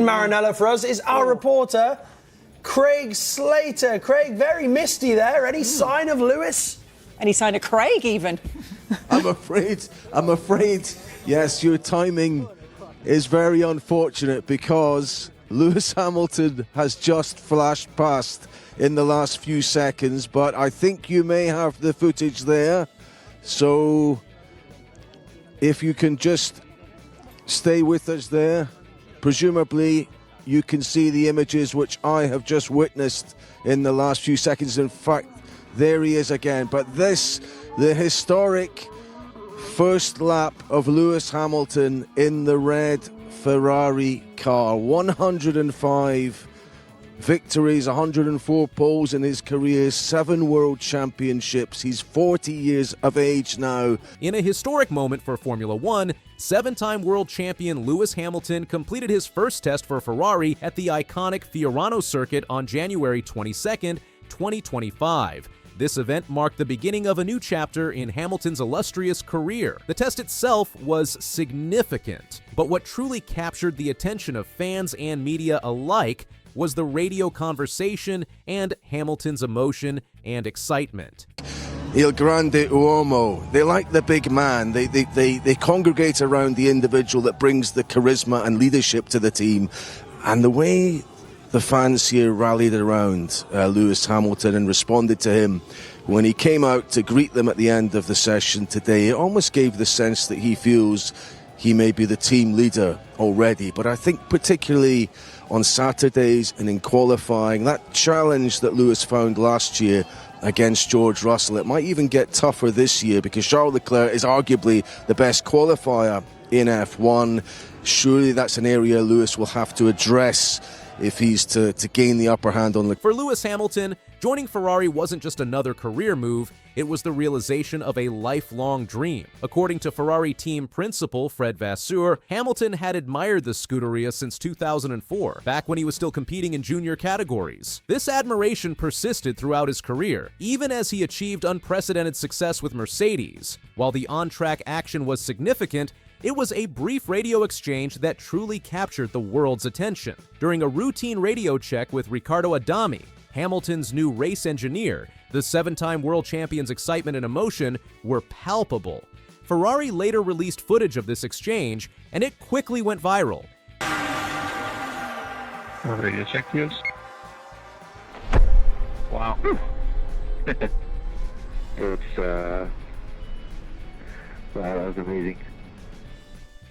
Maranello for us is our reporter, Craig Slater. Craig, very misty there. Any sign of Lewis? Any sign of Craig, even? I'm afraid, yes, your timing is very unfortunate because Lewis Hamilton has just flashed past in the last few seconds, but I think you may have the footage there. So if you can just stay with us there, presumably you can see the images which I have just witnessed in the last few seconds. In fact, there he is again. But this, the historic first lap of Lewis Hamilton in the red Ferrari car. 105 victories, 104 poles in his career, 7 world championships. He's 40 years of age now. In a historic moment for Formula One, 7-time world champion Lewis Hamilton completed his first test for Ferrari at the iconic Fiorano circuit on January 22nd, 2025. This event marked the beginning of a new chapter in Hamilton's illustrious career. The test itself was significant, but what truly captured the attention of fans and media alike was the radio conversation and Hamilton's emotion and excitement. Il grande uomo. They like the big man. They congregate around the individual that brings the charisma and leadership to the team. And the way the fans here rallied around Lewis Hamilton and responded to him when he came out to greet them at the end of the session today, it almost gave the sense that he feels he may be the team leader already. But I think particularly on Saturdays and in qualifying, that challenge that Lewis found last year against George Russell, it might even get tougher this year because Charles Leclerc is arguably the best qualifier in F1. Surely that's an area Lewis will have to address if he's to gain the upper hand on Leclerc. For Lewis Hamilton, joining Ferrari wasn't just another career move, it was the realization of a lifelong dream. According to Ferrari team principal Fred Vasseur, Hamilton had admired the Scuderia since 2004, back when he was still competing in junior categories. This admiration persisted throughout his career, even as he achieved unprecedented success with Mercedes. While the on-track action was significant, it was a brief radio exchange that truly captured the world's attention. During a routine radio check with Riccardo Adami, Hamilton's new race engineer, the 7-time world champion's excitement and emotion were palpable. Ferrari later released footage of this exchange, and it quickly went viral. Radio check, please. Wow. Wow, that was amazing.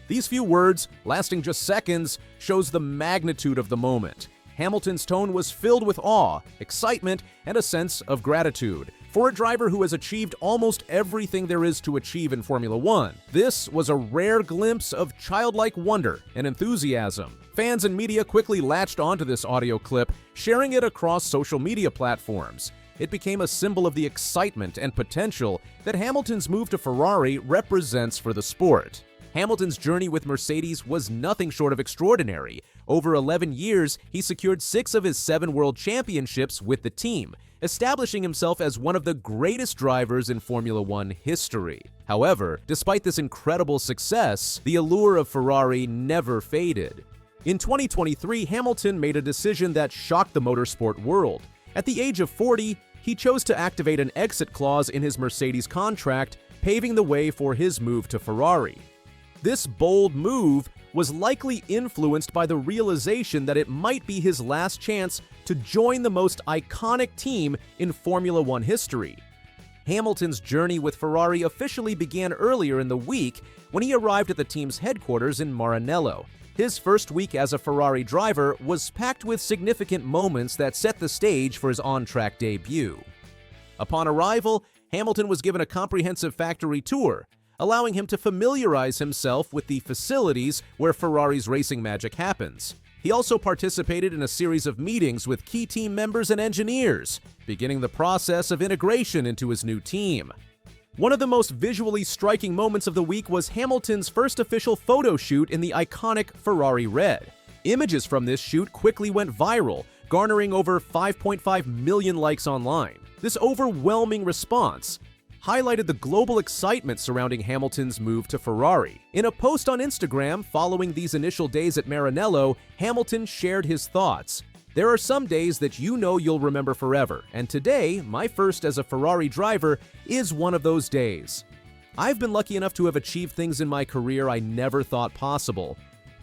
These few words, lasting just seconds, shows the magnitude of the moment. Hamilton's tone was filled with awe, excitement, and a sense of gratitude. For a driver who has achieved almost everything there is to achieve in Formula One, this was a rare glimpse of childlike wonder and enthusiasm. Fans and media quickly latched onto this audio clip, sharing it across social media platforms. It became a symbol of the excitement and potential that Hamilton's move to Ferrari represents for the sport. Hamilton's journey with Mercedes was nothing short of extraordinary. Over 11 years, he secured 6 of his 7 world championships with the team, establishing himself as one of the greatest drivers in Formula One history. However, despite this incredible success, the allure of Ferrari never faded. In 2023, Hamilton made a decision that shocked the motorsport world. At the age of 40, he chose to activate an exit clause in his Mercedes contract, paving the way for his move to Ferrari. This bold move was likely influenced by the realization that it might be his last chance to join the most iconic team in Formula One history. Hamilton's journey with Ferrari officially began earlier in the week when he arrived at the team's headquarters in Maranello. His first week as a Ferrari driver was packed with significant moments that set the stage for his on-track debut. Upon arrival, Hamilton was given a comprehensive factory tour, allowing him to familiarize himself with the facilities where Ferrari's racing magic happens. He also participated in a series of meetings with key team members and engineers, beginning the process of integration into his new team. One of the most visually striking moments of the week was Hamilton's first official photo shoot in the iconic Ferrari red. Images from this shoot quickly went viral, garnering over 5.5 million likes online. This overwhelming response highlighted the global excitement surrounding Hamilton's move to Ferrari. In a post on Instagram following these initial days at Maranello, Hamilton shared his thoughts. "There are some days that you know you'll remember forever, and today, my first as a Ferrari driver, is one of those days. I've been lucky enough to have achieved things in my career I never thought possible,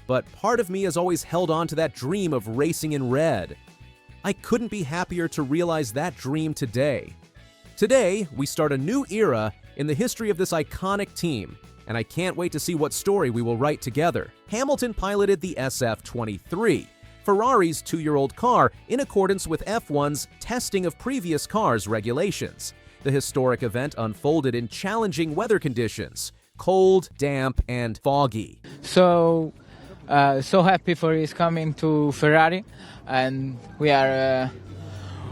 but part of me has always held on to that dream of racing in red. I couldn't be happier to realize that dream today. Today, we start a new era in the history of this iconic team, and I can't wait to see what story we will write together." Hamilton piloted the SF23, Ferrari's two-year-old car, in accordance with F1's testing of previous cars' regulations. The historic event unfolded in challenging weather conditions: cold, damp, and foggy. So happy for his coming to Ferrari, and we are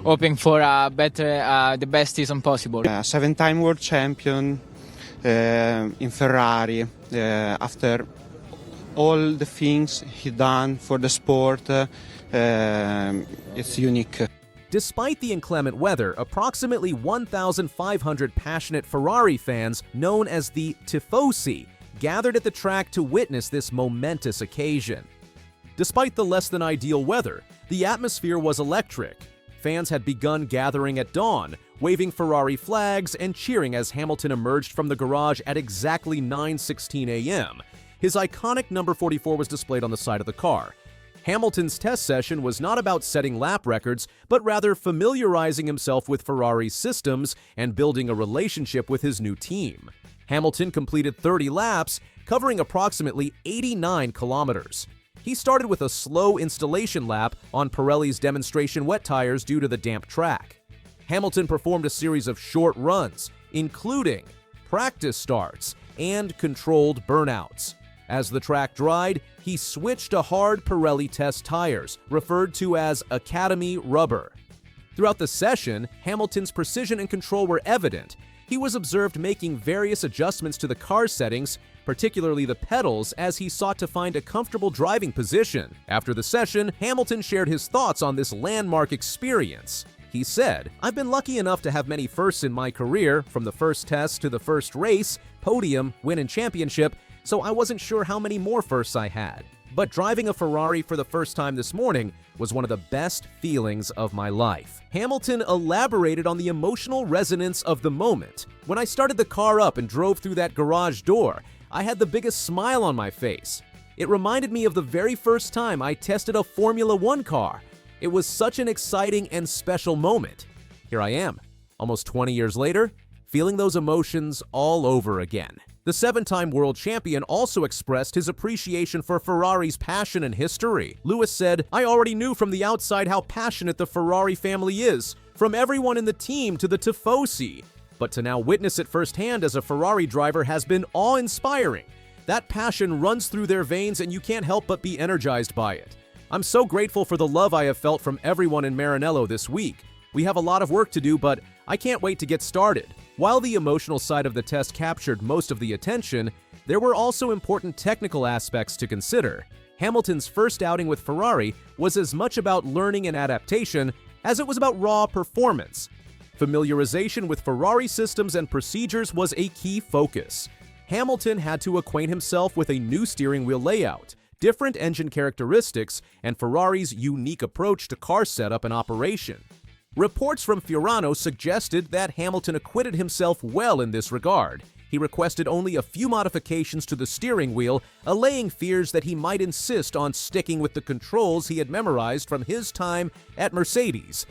hoping for the best season possible. Seven-time world champion in Ferrari. After all the things he done for the sport, it's unique. Despite the inclement weather, approximately 1,500 passionate Ferrari fans, known as the Tifosi, gathered at the track to witness this momentous occasion. Despite the less-than-ideal weather, the atmosphere was electric. Fans had begun gathering at dawn, waving Ferrari flags and cheering as Hamilton emerged from the garage at exactly 9:16 a.m. His iconic number 44 was displayed on the side of the car. Hamilton's test session was not about setting lap records, but rather familiarizing himself with Ferrari's systems and building a relationship with his new team. Hamilton completed 30 laps, covering approximately 89 kilometers. He started with a slow installation lap on Pirelli's demonstration wet tires due to the damp track. Hamilton performed a series of short runs, including practice starts and controlled burnouts. As the track dried, he switched to hard Pirelli test tires, referred to as Academy rubber. Throughout the session, Hamilton's precision and control were evident. He was observed making various adjustments to the car settings, particularly the pedals, as he sought to find a comfortable driving position. After the session, Hamilton shared his thoughts on this landmark experience. He said, "I've been lucky enough to have many firsts in my career, from the first test to the first race, podium, win and championship, so I wasn't sure how many more firsts I had. But driving a Ferrari for the first time this morning was one of the best feelings of my life." Hamilton elaborated on the emotional resonance of the moment. "When I started the car up and drove through that garage door, I had the biggest smile on my face. It reminded me of the very first time I tested a Formula One car. It was such an exciting and special moment. Here I am, almost 20 years later, feeling those emotions all over again." The seven-time world champion also expressed his appreciation for Ferrari's passion and history. Lewis said, "I already knew from the outside how passionate the Ferrari family is, from everyone in the team to the Tifosi. But to now witness it firsthand as a Ferrari driver has been awe-inspiring. That passion runs through their veins and you can't help but be energized by it. I'm so grateful for the love I have felt from everyone in Maranello this week. We have a lot of work to do, but I can't wait to get started." While the emotional side of the test captured most of the attention, there were also important technical aspects to consider. Hamilton's first outing with Ferrari was as much about learning and adaptation as it was about raw performance. Familiarization with Ferrari systems and procedures was a key focus. Hamilton had to acquaint himself with a new steering wheel layout, different engine characteristics, and Ferrari's unique approach to car setup and operation. Reports from Fiorano suggested that Hamilton acquitted himself well in this regard. He requested only a few modifications to the steering wheel, allaying fears that he might insist on sticking with the controls he had memorized from his time at Mercedes.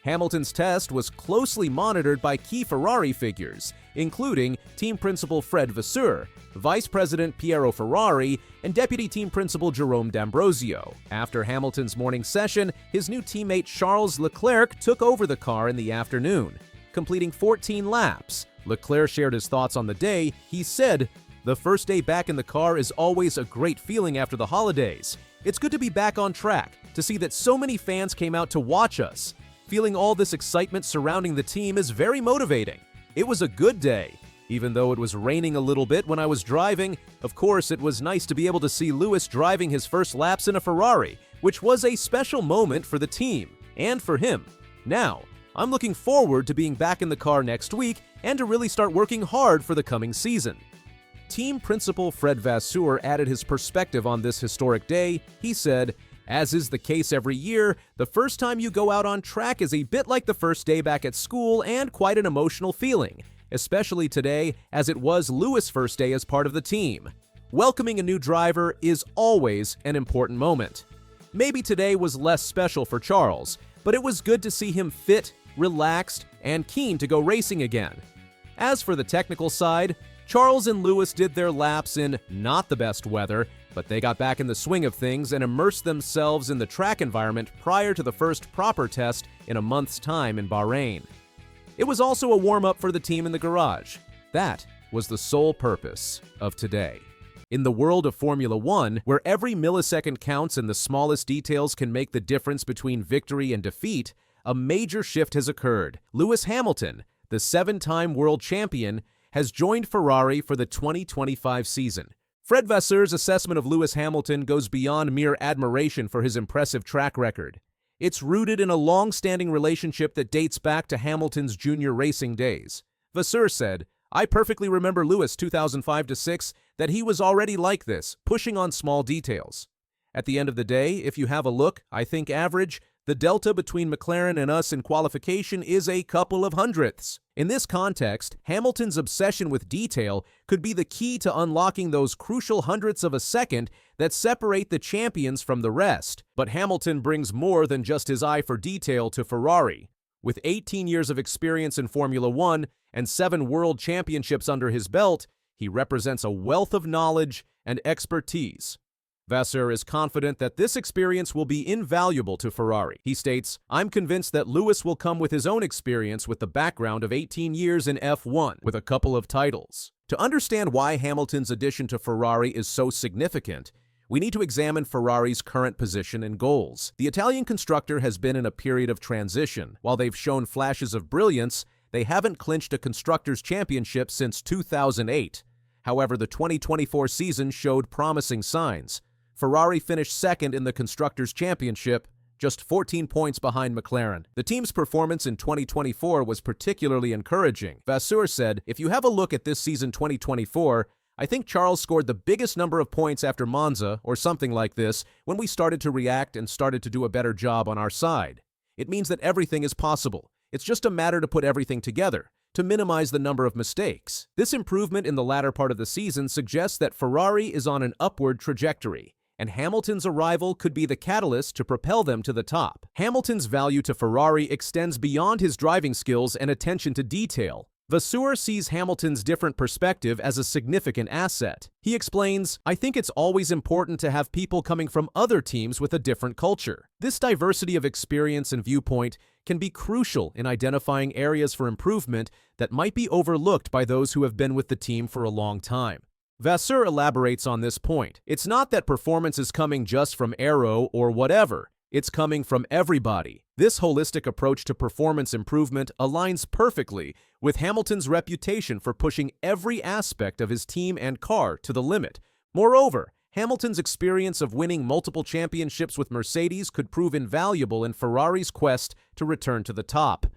Hamilton's test was closely monitored by key Ferrari figures, including team principal Fred Vasseur, Vice President Piero Ferrari, and Deputy Team Principal Jerome D'Ambrosio. After Hamilton's morning session, his new teammate Charles Leclerc took over the car in the afternoon, completing 14 laps. Leclerc shared his thoughts on the day. He said, "The first day back in the car is always a great feeling after the holidays. It's good to be back on track, to see that so many fans came out to watch us. Feeling all this excitement surrounding the team is very motivating. It was a good day. Even though it was raining a little bit when I was driving, of course it was nice to be able to see Lewis driving his first laps in a Ferrari, which was a special moment for the team, and for him. Now, I'm looking forward to being back in the car next week and to really start working hard for the coming season. Team principal Fred Vasseur added his perspective on this historic day. He said, "As is the case every year, the first time you go out on track is a bit like the first day back at school and quite an emotional feeling, especially today as it was Lewis' first day as part of the team. Welcoming a new driver is always an important moment. Maybe today was less special for Charles, but it was good to see him fit, relaxed, and keen to go racing again." As for the technical side, Charles and Lewis did their laps in not the best weather, but they got back in the swing of things and immersed themselves in the track environment prior to the first proper test in a month's time in Bahrain. It was also a warm-up for the team in the garage. That was the sole purpose of today. In the world of Formula One, where every millisecond counts and the smallest details can make the difference between victory and defeat, a major shift has occurred. Lewis Hamilton, the 7-time world champion, has joined Ferrari for the 2025 season. Fred Vasseur's assessment of Lewis Hamilton goes beyond mere admiration for his impressive track record. It's rooted in a long-standing relationship that dates back to Hamilton's junior racing days. Vasseur said, "I perfectly remember Lewis 2005-6, that he was already like this, pushing on small details. At the end of the day, if you have a look, I think average, the delta between McLaren and us in qualification is a couple of hundredths." In this context, Hamilton's obsession with detail could be the key to unlocking those crucial hundredths of a second that separate the champions from the rest. But Hamilton brings more than just his eye for detail to Ferrari. With 18 years of experience in Formula One and 7 world championships under his belt, he represents a wealth of knowledge and expertise. Vasseur is confident that this experience will be invaluable to Ferrari. He states, "I'm convinced that Lewis will come with his own experience with the background of 18 years in F1, with a couple of titles." To understand why Hamilton's addition to Ferrari is so significant, we need to examine Ferrari's current position and goals. The Italian constructor has been in a period of transition. While they've shown flashes of brilliance, they haven't clinched a Constructors' Championship since 2008. However, the 2024 season showed promising signs. Ferrari finished second in the Constructors' Championship, just 14 points behind McLaren. The team's performance in 2024 was particularly encouraging. Vasseur said, "If you have a look at this season 2024, I think Charles scored the biggest number of points after Monza, or something like this, when we started to react and started to do a better job on our side. It means that everything is possible. It's just a matter to put everything together, to minimize the number of mistakes." This improvement in the latter part of the season suggests that Ferrari is on an upward trajectory, and Hamilton's arrival could be the catalyst to propel them to the top. Hamilton's value to Ferrari extends beyond his driving skills and attention to detail. Vasseur sees Hamilton's different perspective as a significant asset. He explains, "I think it's always important to have people coming from other teams with a different culture. This diversity of experience and viewpoint can be crucial in identifying areas for improvement that might be overlooked by those who have been with the team for a long time." Vasseur elaborates on this point. It's not that performance is coming just from Aero or whatever. It's coming from everybody. This holistic approach to performance improvement aligns perfectly with Hamilton's reputation for pushing every aspect of his team and car to the limit. Moreover, Hamilton's experience of winning multiple championships with Mercedes could prove invaluable in Ferrari's quest to return to the top.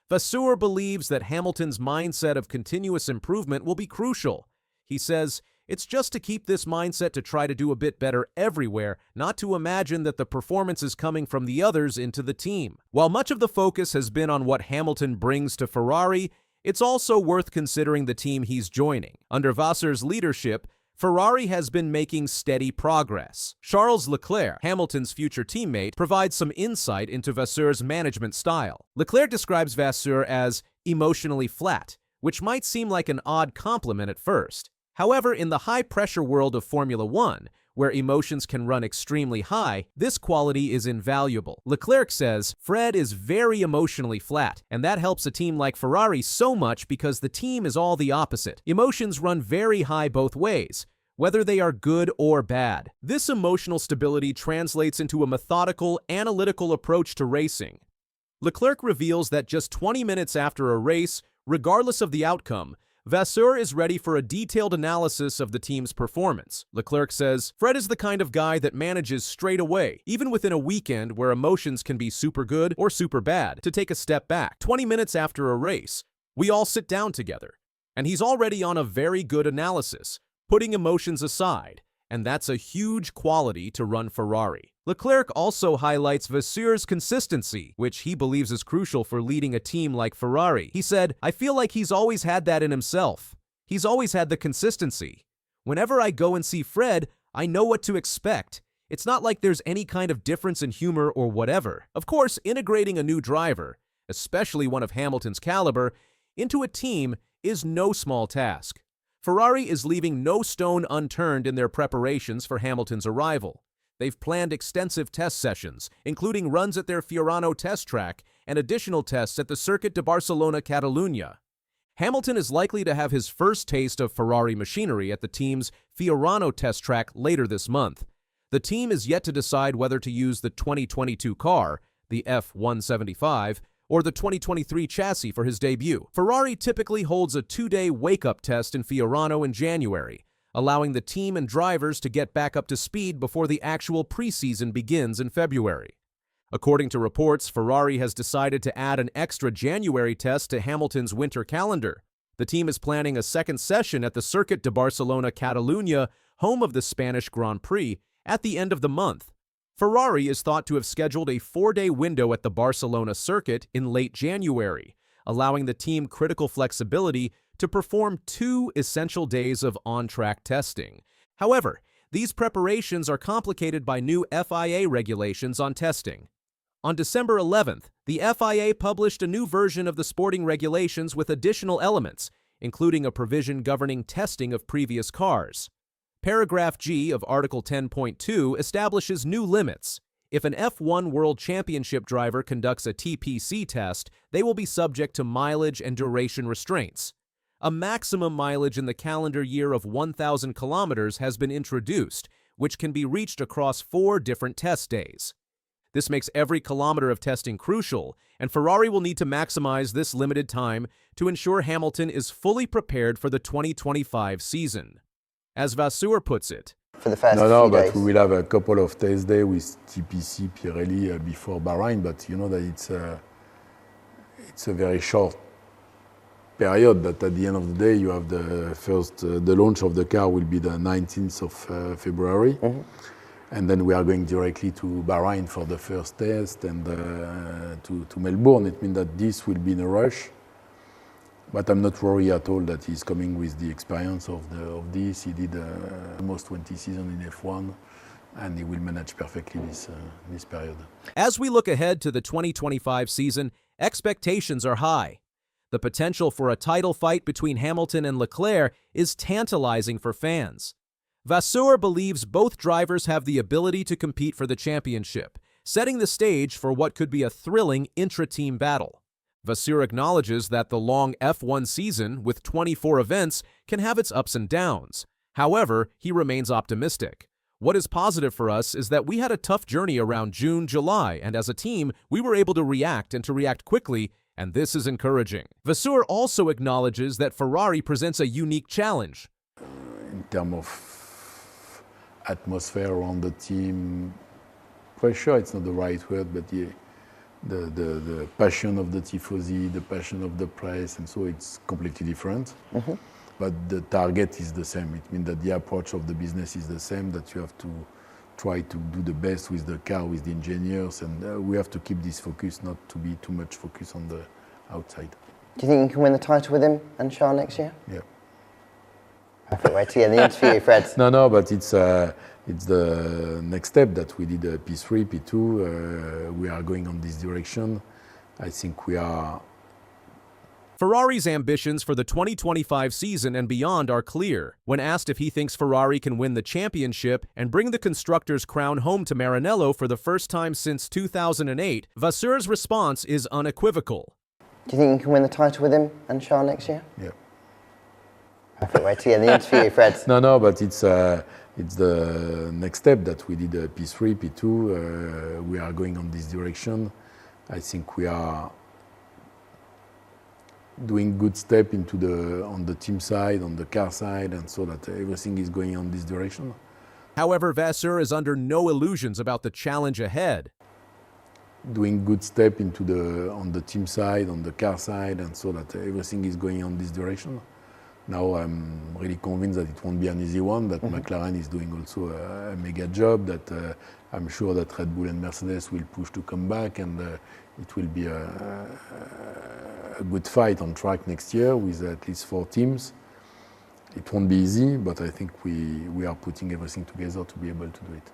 Vasseur believes that Hamilton's mindset of continuous improvement will be crucial. He says, "It's just to keep this mindset to try to do a bit better everywhere, not to imagine that the performance is coming from the others into the team." While much of the focus has been on what Hamilton brings to Ferrari, it's also worth considering the team he's joining. Under Vasseur's leadership, Ferrari has been making steady progress. Charles Leclerc, Hamilton's future teammate, provides some insight into Vasseur's management style. Leclerc describes Vasseur as emotionally flat, which might seem like an odd compliment at first. However, in the high-pressure world of Formula One, where emotions can run extremely high, this quality is invaluable. Leclerc says, "Fred is very emotionally flat, and that helps a team like Ferrari so much because the team is all the opposite. Emotions run very high both ways, whether they are good or bad. This emotional stability translates into a methodical, analytical approach to racing." Leclerc reveals that just 20 minutes after a race, regardless of the outcome, Vasseur is ready for a detailed analysis of the team's performance. Leclerc says, "Fred is the kind of guy that manages straight away, even within a weekend where emotions can be super good or super bad, to take a step back. 20 minutes after a race, We all sit down together, and he's already on a very good analysis, putting emotions aside, and that's a huge quality to run Ferrari. Leclerc also highlights Vasseur's consistency, which he believes is crucial for leading a team like Ferrari. He said, "I feel like he's always had that in himself. He's always had the consistency. Whenever I go and see Fred, I know what to expect. It's not like there's any kind of difference in humor or whatever." Of course, integrating a new driver, especially one of Hamilton's caliber, into a team is no small task. Ferrari is leaving no stone unturned in their preparations for Hamilton's arrival. They've planned extensive test sessions, including runs at their Fiorano test track and additional tests at the Circuit de Barcelona Catalunya. Hamilton is likely to have his first taste of Ferrari machinery at the team's Fiorano test track later this month. The team is yet to decide whether to use the 2022 car, the F175, or the 2023 chassis for his debut. Ferrari typically holds a 2-day wake-up test in Fiorano in January, allowing the team and drivers to get back up to speed before the actual preseason begins in February. According to reports, Ferrari has decided to add an extra January test to Hamilton's winter calendar. The team is planning a second session at the Circuit de Barcelona Catalunya, home of the Spanish Grand Prix, at the end of the month. Ferrari is thought to have scheduled a 4-day window at the Barcelona circuit in late January, allowing the team critical flexibility to perform 2 essential days of on-track testing. However, these preparations are complicated by new FIA regulations on testing. On December 11th, the FIA published a new version of the sporting regulations with additional elements, including a provision governing testing of previous cars. Paragraph G of Article 10.2 establishes new limits. If an F1 World Championship driver conducts a TPC test, they will be subject to mileage and duration restraints. A maximum mileage in the calendar year of 1,000 kilometers has been introduced, which can be reached across 4 different test days. This makes every kilometer of testing crucial, and Ferrari will need to maximize this limited time to ensure Hamilton is fully prepared for the 2025 season. As Vasseur puts it, for the first No, few but days. we will have a couple of test days with TPC, Pirelli before Bahrain, but you know that it's a very short period, that at the end of the day you have the launch of the car will be the 19th of February. Mm-hmm. And then we are going directly to Bahrain for the first test and to Melbourne. It means that this will be in a rush. But I'm not worried at all that he's coming with the experience of this. He did almost 20 seasons in F1, and he will manage perfectly this period. As we look ahead to the 2025 season, expectations are high. The potential for a title fight between Hamilton and Leclerc is tantalizing for fans. Vasseur believes both drivers have the ability to compete for the championship, setting the stage for what could be a thrilling intra-team battle. Vasseur acknowledges that the long F1 season, with 24 events, can have its ups and downs. However, he remains optimistic. What is positive for us is that we had a tough journey around June, July, and as a team, we were able to react quickly, and this is encouraging. Vasseur also acknowledges that Ferrari presents a unique challenge. In terms of atmosphere around the team, pressure, it's not the right word, but the passion of the tifosi, the passion of the press, and so it's completely different. Mm-hmm. But the target is the same. It means that the approach of the business is the same, that you have to try to do the best with the car, with the engineers, and we have to keep this focus, not to be too much focused on the outside. Do you think you can win the title with him and Charles next year? Yeah. Perfect way to end the interview, Fred. No, but it's the next step that we did P3, P2. We are going on this direction. I think we are. Ferrari's ambitions for the 2025 season and beyond are clear. When asked if he thinks Ferrari can win the championship and bring the constructors' crown home to Maranello for the first time since 2008, Vasseur's response is unequivocal. Do you think you can win the title with him and Charles next year? Yeah. Perfect way to end the interview, Fred. No, but it's the next step that we did P3, P2. We are going on this direction. I think we are doing good step on the team side, on the car side, and so that everything is going on this direction. However, Vasseur is under no illusions about the challenge ahead. doing good step into on the team side, on the car side, and so that everything is going on this direction. Now I'm really convinced that it won't be an easy one, that McLaren is doing also a mega job, that I'm sure that Red Bull and Mercedes will push to come back, and it will be a good fight on track next year with at least 4 teams. It won't be easy, but I think we are putting everything together to be able to do it.